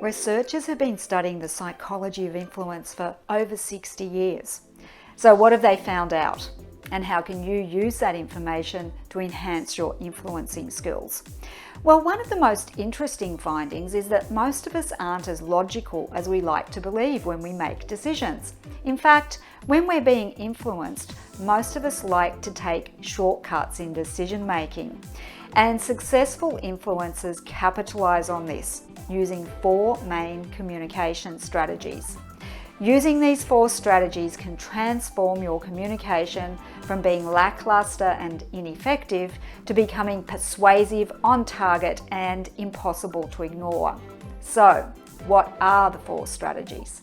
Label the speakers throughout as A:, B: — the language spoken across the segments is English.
A: Researchers have been studying the psychology of influence for over 60 years. So what have they found out? And how can you use that information to enhance your influencing skills? Well, one of the most interesting findings is that most of us aren't as logical as we like to believe when we make decisions. In fact, when we're being influenced, most of us like to take shortcuts in decision making. And successful influencers capitalize on this using 4 main communication strategies. Using these 4 strategies can transform your communication from being lackluster and ineffective to becoming persuasive, on target, and impossible to ignore. So, what are the 4 strategies?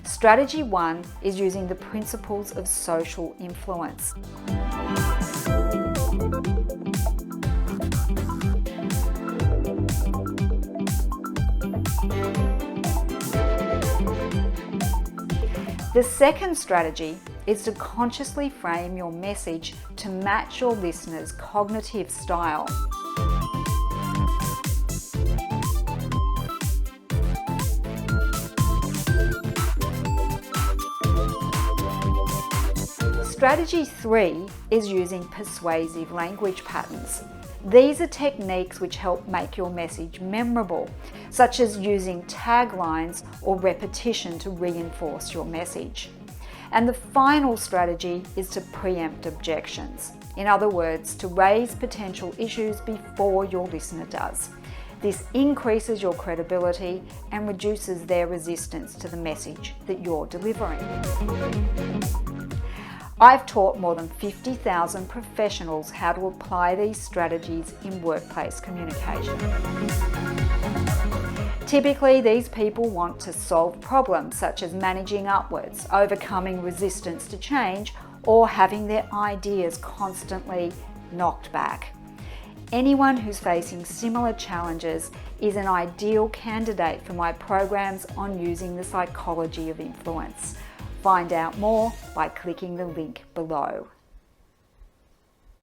A: Strategy 1 is using the principles of social influence. The second strategy is to consciously frame your message to match your listener's cognitive style. Strategy 3 is using persuasive language patterns. These are techniques which help make your message memorable, such as using taglines or repetition to reinforce your message. And the final strategy is to preempt objections. In other words, to raise potential issues before your listener does. This increases your credibility and reduces their resistance to the message that you're delivering. I've taught more than 50,000 professionals how to apply these strategies in workplace communication. Typically, these people want to solve problems such as managing upwards, overcoming resistance to change, or having their ideas constantly knocked back. Anyone who's facing similar challenges is an ideal candidate for my programs on using the psychology of influence. Find out more by clicking the link below.